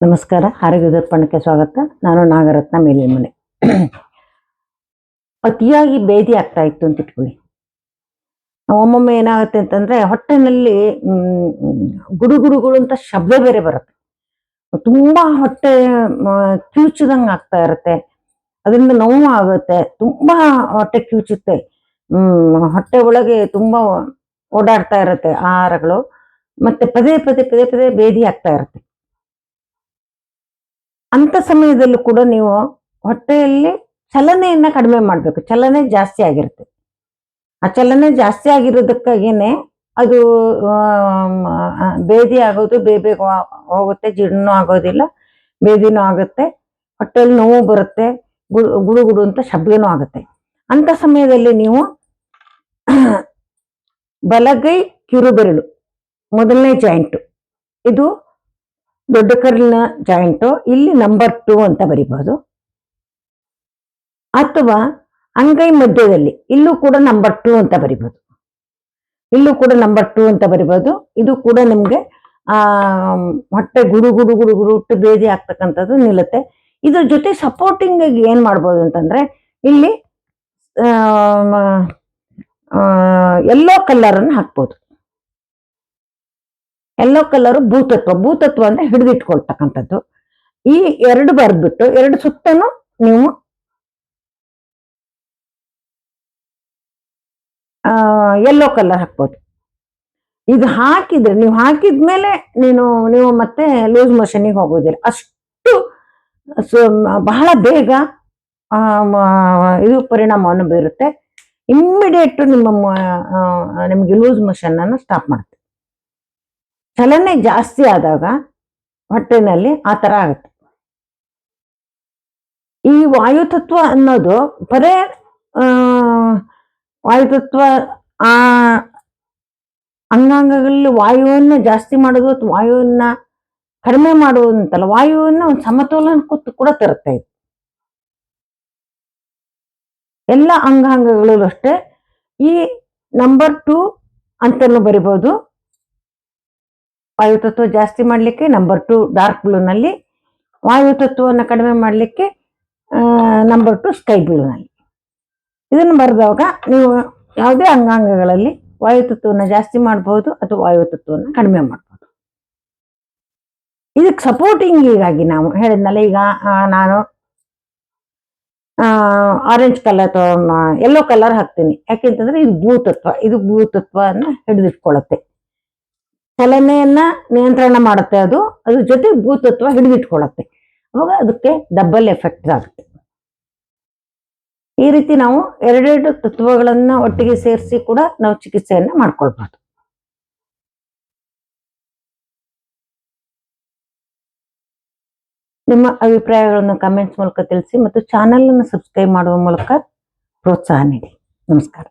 ನಮಸ್ಕಾರ. ಆರೋಗ್ಯ ದರ್ಪಣಕ್ಕೆ ಸ್ವಾಗತ. ನಾನು ನಾಗರತ್ನ ಮೇಲಿಮನೆ. ಅತಿಯಾಗಿ ಬೇದಿ ಆಗ್ತಾ ಇತ್ತು ಅಂತ ಇಟ್ಕೊಳ್ಳಿ. ಒಮ್ಮೊಮ್ಮೆ ಏನಾಗುತ್ತೆ ಅಂತಂದ್ರೆ ಹೊಟ್ಟೆನಲ್ಲಿ ಗುಡು ಗುಡು ಗುಡು ಅಂತ ಶಬ್ದ ಬೇರೆ ಬರುತ್ತೆ. ತುಂಬಾ ಹೊಟ್ಟೆ ಕಿವುಚಿದಂಗೆ ಆಗ್ತಾ ಇರುತ್ತೆ. ಅದರಿಂದ ನೋವು ಆಗುತ್ತೆ. ತುಂಬಾ ಹೊಟ್ಟೆ ಕಿವುಚುತ್ತೆ. ಹೊಟ್ಟೆ ಒಳಗೆ ತುಂಬಾ ಓಡಾಡ್ತಾ ಇರುತ್ತೆ ಆಹಾರಗಳು. ಮತ್ತೆ ಪದೇ ಪದೇ ಪದೇ ಪದೇ ಬೇದಿ ಆಗ್ತಾ ಇರುತ್ತೆ. ಅಂತ ಸಮಯದಲ್ಲೂ ಕೂಡ ನೀವು ಹೊಟ್ಟೆಯಲ್ಲಿ ಚಲನೆಯನ್ನ ಕಡಿಮೆ ಮಾಡ್ಬೇಕು. ಚಲನೆ ಜಾಸ್ತಿ ಆಗಿರುತ್ತೆ. ಆ ಚಲನೆ ಜಾಸ್ತಿ ಆಗಿರೋದಕ್ಕಾಗೇನೆ ಅದು ಬೇದಿ ಆಗೋದು ಬೇಗ ಹೋಗುತ್ತೆ. ಜೀರ್ಣನೂ ಆಗೋದಿಲ್ಲ, ಬೇದಿನೂ ಆಗುತ್ತೆ, ಹೊಟ್ಟೆಯಲ್ಲಿ ನೋವು ಬರುತ್ತೆ, ಗುಡು ಗುಡು ಅಂತ ಶಬ್ದನೂ ಆಗುತ್ತೆ. ಅಂತ ಸಮಯದಲ್ಲಿ ನೀವು ಬಲಗೈ ಕಿರುಬೆರಳು ಮೊದಲನೇ ಜಾಯಿಂಟು, ಇದು ದೊಡ್ಡ ಕರ್ಲಿನ ಜಾಯಿಂಟು, ಇಲ್ಲಿ ನಂಬರ್ 2 ಅಂತ ಬರಿಬಹುದು. ಅಥವಾ ಅಂಗೈ ಮಧ್ಯದಲ್ಲಿ ಇಲ್ಲೂ ಕೂಡ ನಂಬರ್ 2 ಅಂತ ಬರಿಬಹುದು. ಇಲ್ಲೂ ಕೂಡ ನಂಬರ್ 2 ಅಂತ ಬರಿಬಹುದು. ಇದು ಕೂಡ ನಿಮ್ಗೆ ಹೊಟ್ಟೆ ಗುಡು ಗುಡು ಗುಡು ಗುಡು ಹುಟ್ಟು ಬೇದಿ ಆಗ್ತಕ್ಕಂಥದ್ದು ನಿಲ್ಲುತ್ತೆ. ಇದ್ರ ಜೊತೆ ಸಪೋರ್ಟಿಂಗ್ ಆಗಿ ಏನ್ ಮಾಡ್ಬೋದು ಅಂತಂದ್ರೆ, ಇಲ್ಲಿ ಯೆಲ್ಲೋ ಕಲರ್ ಅನ್ನು ಹಾಕ್ಬೋದು. ಯೆಲ್ಲೋ ಕಲರ್ ಭೂತತ್ವ ಅಂದ್ರೆ ಹಿಡಿದಿಟ್ಕೊಳ್ತಕ್ಕಂಥದ್ದು. ಈ ಎರಡು ಬರ್ದ್ಬಿಟ್ಟು ಎರಡು ಸುತ್ತನು ನೀವು ಯೆಲ್ಲೋ ಕಲರ್ ಹಾಕ್ಬೋದು. ಇದು ಹಾಕಿದ್ರೆ ನೀವು ಹಾಕಿದ್ಮೇಲೆ ನೀವು ಮತ್ತೆ ಲೂಸ್ ಮೋಷನ್ಗೆ ಹೋಗೋದಿಲ್ಲ. ಅಷ್ಟು ಬಹಳ ಬೇಗ ಇದು ಪರಿಣಾಮವನ್ನು ಬೀರುತ್ತೆ. ಇಮ್ಮಿಡಿಯೇಟ್ ನಿಮ್ಗೆ ಲೂಸ್ ಮೋಷನ್ ಅನ್ನು ಸ್ಟಾಪ್ ಮಾಡುತ್ತೆ. ಚಲನೆ ಜಾಸ್ತಿ ಆದಾಗ ಹೊಟ್ಟೆನಲ್ಲಿ ಆ ತರ ಆಗುತ್ತೆ. ಈ ವಾಯುತತ್ವ ಅನ್ನೋದು ಬರೇ ವಾಯುತತ್ವ ಆ ಅಂಗಾಂಗಗಳಲ್ಲಿ ವಾಯುವನ್ನ ಜಾಸ್ತಿ ಮಾಡೋದು ಅಥವಾ ವಾಯುವನ್ನ ಕಡಿಮೆ ಮಾಡುವಂತಲ್ಲ, ವಾಯುವನ್ನ ಒಂದು ಸಮತೋಲನ ಕೂಡ ತರುತ್ತೆ. ಇದು ಎಲ್ಲ ಅಂಗಾಂಗಗಳಲ್ಲೂ ಅಷ್ಟೇ. ಈ ನಂಬರ್ 2 ಅಂತಲೂ ಬರಿಬಹುದು. ವಾಯುತತ್ವ ಜಾಸ್ತಿ ಮಾಡ್ಲಿಕ್ಕೆ ನಂಬರ್ 2 ಡಾರ್ಕ್ ಬ್ಲೂ ನಲ್ಲಿ, ವಾಯುತತ್ವವನ್ನು ಕಡಿಮೆ ಮಾಡ್ಲಿಕ್ಕೆ ನಂಬರ್ 2 ಸ್ಕೈ ಬ್ಲೂ ನಲ್ಲಿ. ಇದನ್ನು ಬರೆದಾಗ ನೀವು ಯಾವುದೇ ಅಂಗಾಂಗಗಳಲ್ಲಿ ವಾಯುತತ್ವವನ್ನು ಜಾಸ್ತಿ ಮಾಡಬಹುದು ಅಥವಾ ವಾಯುತತ್ವವನ್ನು ಕಡಿಮೆ ಮಾಡಬಹುದು. ಇದಕ್ಕೆ ಸಪೋರ್ಟಿಂಗ್ ಹೀಗಾಗಿ ನಾವು ಹೇಳಿದ್ನಲ್ಲ, ಈಗ ನಾನು ಆರೆಂಜ್ ಕಲರ್ ಅಥವಾ ಯೆಲ್ಲೋ ಕಲರ್ ಹಾಕ್ತೀನಿ. ಯಾಕೆಂತಂದ್ರೆ ಇದು ಭೂತತ್ವನ ಹಿಡಿದಿಟ್ಕೊಳ್ಳುತ್ತೆ. ಚಲನೆಯನ್ನ ನಿಯಂತ್ರಣ ಮಾಡುತ್ತೆ. ಅದ್ರ ಜೊತೆ ಭೂತತ್ವ ಹಿಡಿದಿಟ್ಕೊಳ್ಳುತ್ತೆ. ಅವಾಗ ಅದಕ್ಕೆ ಡಬಲ್ ಎಫೆಕ್ಟ್ ಆಗುತ್ತೆ. ಈ ರೀತಿ ನಾವು ಎರಡೆರಡು ತತ್ವಗಳನ್ನ ಒಟ್ಟಿಗೆ ಸೇರಿಸಿ ಕೂಡ ನಾವು ಚಿಕಿತ್ಸೆಯನ್ನ ಮಾಡ್ಕೊಳ್ಬಹುದು. ನಿಮ್ಮ ಅಭಿಪ್ರಾಯಗಳನ್ನು ಕಮೆಂಟ್ಸ್ ಮೂಲಕ ತಿಳಿಸಿ ಮತ್ತು ಚಾನೆಲ್ ಅನ್ನು ಸಬ್ಸ್ಕ್ರೈಬ್ ಮಾಡುವ ಮೂಲಕ ಪ್ರೋತ್ಸಾಹ ನೀಡಿ. ನಮಸ್ಕಾರ.